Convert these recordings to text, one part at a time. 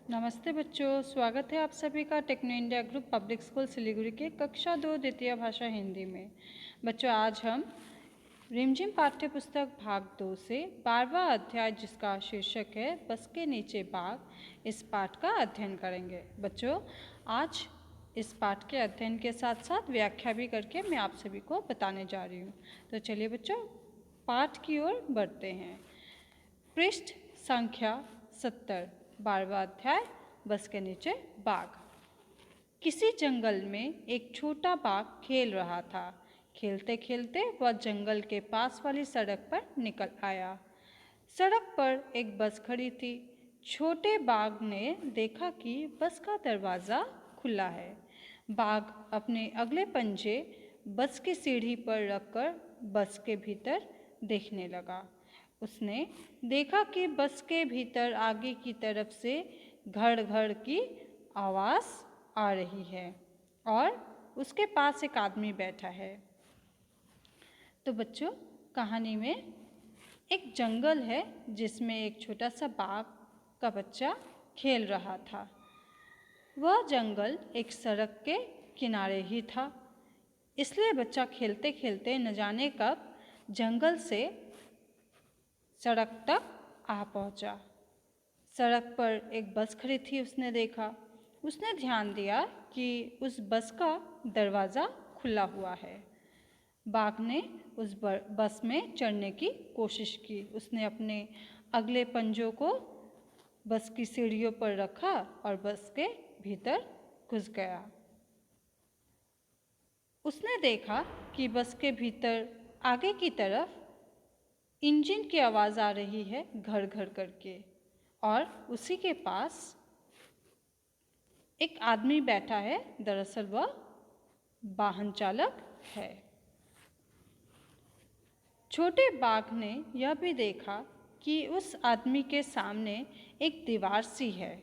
नमस्ते बच्चों, स्वागत है आप सभी का Techno India Group Public School Siliguri के कक्षा 2 द्वितीय भाषा हिंदी में। बच्चों, आज हम रिमझिम पाठ्य पुस्तक भाग 2 से 12वां अध्याय जिसका शीर्षक है बस के नीचे बाग, इस पाठ का अध्ययन करेंगे। बच्चों, आज इस पाठ के अध्ययन के साथ साथ व्याख्या भी करके मैं आप सभी को बताने जा रही हूँ। तो चलिए बच्चों, पाठ की ओर बढ़ते हैं। पृष्ठ संख्या 70, 12वां अध्याय बस के नीचे बाघ। किसी जंगल में एक छोटा बाघ खेल रहा था। खेलते खेलते वह जंगल के पास वाली सड़क पर निकल आया। सड़क पर एक बस खड़ी थी। छोटे बाघ ने देखा कि बस का दरवाज़ा खुला है। बाघ अपने अगले पंजे बस की सीढ़ी पर रखकर बस के भीतर देखने लगा। उसने देखा कि बस के भीतर आगे की तरफ से घड़ घड़ की आवाज़ आ रही है और उसके पास एक आदमी बैठा है। तो बच्चों, कहानी में एक जंगल है जिसमें एक छोटा सा बाघ का बच्चा खेल रहा था। वह जंगल एक सड़क के किनारे ही था, इसलिए बच्चा खेलते खेलते न जाने कब जंगल से सड़क तक आ पहुंचा। सड़क पर एक बस खड़ी थी। उसने देखा, उसने ध्यान दिया कि उस बस का दरवाज़ा खुला हुआ है। बाघ ने उस बस में चढ़ने की कोशिश की। उसने अपने अगले पंजों को बस की सीढ़ियों पर रखा और बस के भीतर घुस गया। उसने देखा कि बस के भीतर आगे की तरफ इंजन की आवाज़ आ रही है घर घर करके, और उसी के पास एक आदमी बैठा है। दरअसल वह वाहन चालक है। छोटे बाघ ने यह भी देखा कि उस आदमी के सामने एक दीवार सी है,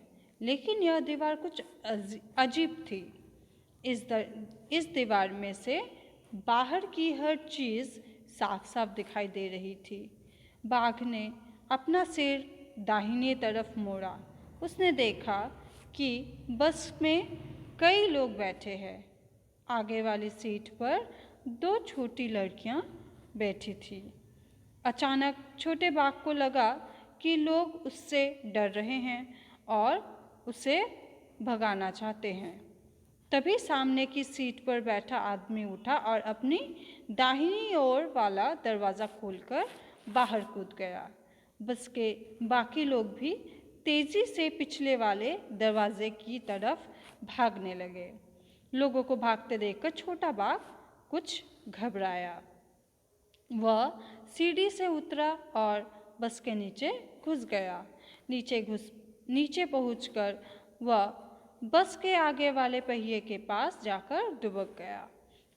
लेकिन यह दीवार कुछ अजीब थी। इस दीवार में से बाहर की हर चीज़ साफ साफ दिखाई दे रही थी। बाघ ने अपना सिर दाहिनी तरफ मोड़ा। उसने देखा कि बस में कई लोग बैठे हैं। आगे वाली सीट पर 2 छोटी लड़कियां बैठी थी। अचानक छोटे बाघ को लगा कि लोग उससे डर रहे हैं और उसे भगाना चाहते हैं। तभी सामने की सीट पर बैठा आदमी उठा और अपनी दाहिनी ओर वाला दरवाज़ा खोलकर बाहर कूद गया। बस के बाकी लोग भी तेज़ी से पिछले वाले दरवाजे की तरफ भागने लगे। लोगों को भागते देखकर छोटा बाघ कुछ घबराया। वह सीढ़ी से उतरा और बस के नीचे घुस गया। नीचे पहुंचकर वह बस के आगे वाले पहिए के पास जाकर दुबक गया,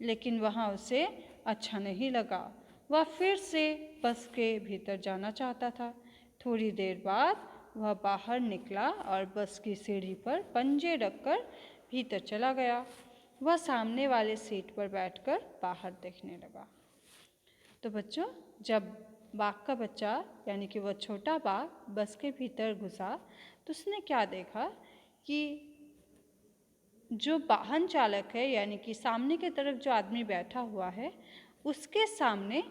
लेकिन वहाँ उसे अच्छा नहीं लगा। वह फिर से बस के भीतर जाना चाहता था। थोड़ी देर बाद वह बाहर निकला और बस की सीढ़ी पर पंजे रखकर भीतर चला गया। वह सामने वाले सीट पर बैठकर बाहर देखने लगा। तो बच्चों, जब बाघ का बच्चा यानी कि वह छोटा बाघ बस के भीतर घुसा तो उसने क्या देखा कि जो वाहन चालक है यानी कि सामने की तरफ जो आदमी बैठा हुआ है उसके सामने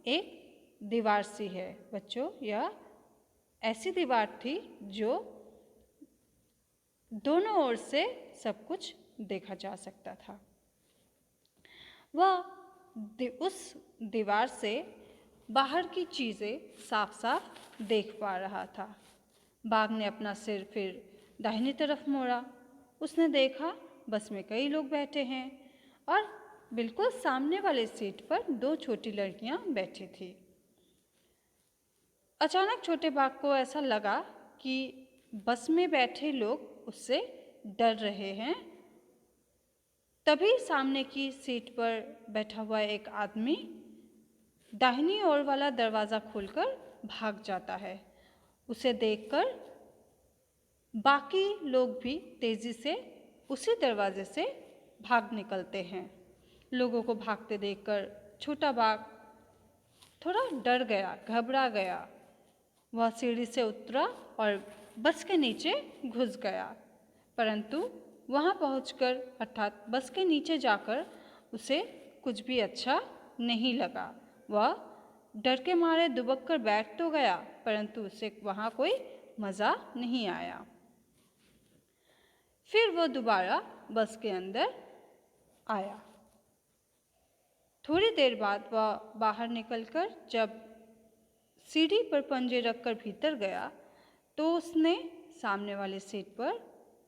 एक दीवार सी है। बच्चों, यह ऐसी दीवार थी जो दोनों ओर से सब कुछ देखा जा सकता था। वह उस दीवार से बाहर की चीज़ें साफ साफ देख पा रहा था। बाघ ने अपना सिर फिर दाहिनी तरफ मोड़ा। उसने देखा बस में कई लोग बैठे हैं और बिल्कुल सामने वाले सीट पर 2 छोटी लड़कियां बैठी थी। अचानक छोटे बाघ को ऐसा लगा कि बस में बैठे लोग उससे डर रहे हैं। तभी सामने की सीट पर बैठा हुआ एक आदमी दाहिनी ओर वाला दरवाज़ा खोलकर भाग जाता है। उसे देखकर बाकी लोग भी तेज़ी से उसी दरवाजे से भाग निकलते हैं। लोगों को भागते देखकर छोटा बाघ थोड़ा डर गया, घबरा गया। वह सीढ़ी से उतरा और बस के नीचे घुस गया, परंतु वहाँ पहुंचकर अर्थात बस के नीचे जाकर उसे कुछ भी अच्छा नहीं लगा। वह डर के मारे दुबक कर बैठ तो गया, परंतु उसे वहाँ कोई मज़ा नहीं आया। फिर वह दोबारा बस के अंदर आया। थोड़ी देर बाद वह बाहर निकलकर जब सीढ़ी पर पंजे रखकर भीतर गया तो उसने सामने वाली सीट पर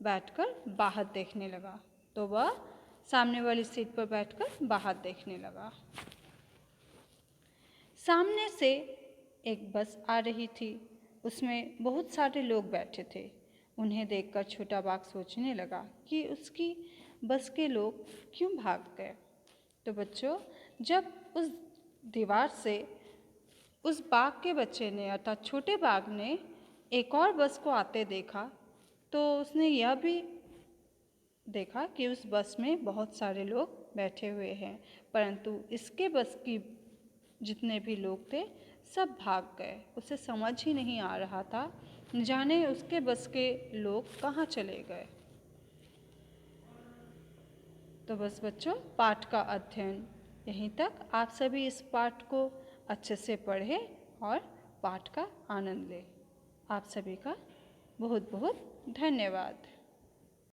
बैठकर बाहर देखने लगा। तो वह सामने वाली सीट पर बैठकर बाहर देखने लगा। सामने से एक बस आ रही थी। उसमें बहुत सारे लोग बैठे थे। उन्हें देखकर छोटा बाघ सोचने लगा कि उसकी बस के लोग क्यों भाग गए। तो बच्चों, जब उस दीवार से उस बाघ के बच्चे ने अर्थात छोटे बाघ ने एक और बस को आते देखा तो उसने यह भी देखा कि उस बस में बहुत सारे लोग बैठे हुए हैं, परंतु इसके बस की जितने भी लोग थे सब भाग गए। उसे समझ ही नहीं आ रहा था, न जाने उसके बस के लोग कहाँ चले गए। तो बस बच्चों, पाठ का अध्ययन यहीं तक। आप सभी इस पाठ को अच्छे से पढ़ें और पाठ का आनंद लें। आप सभी का बहुत बहुत धन्यवाद।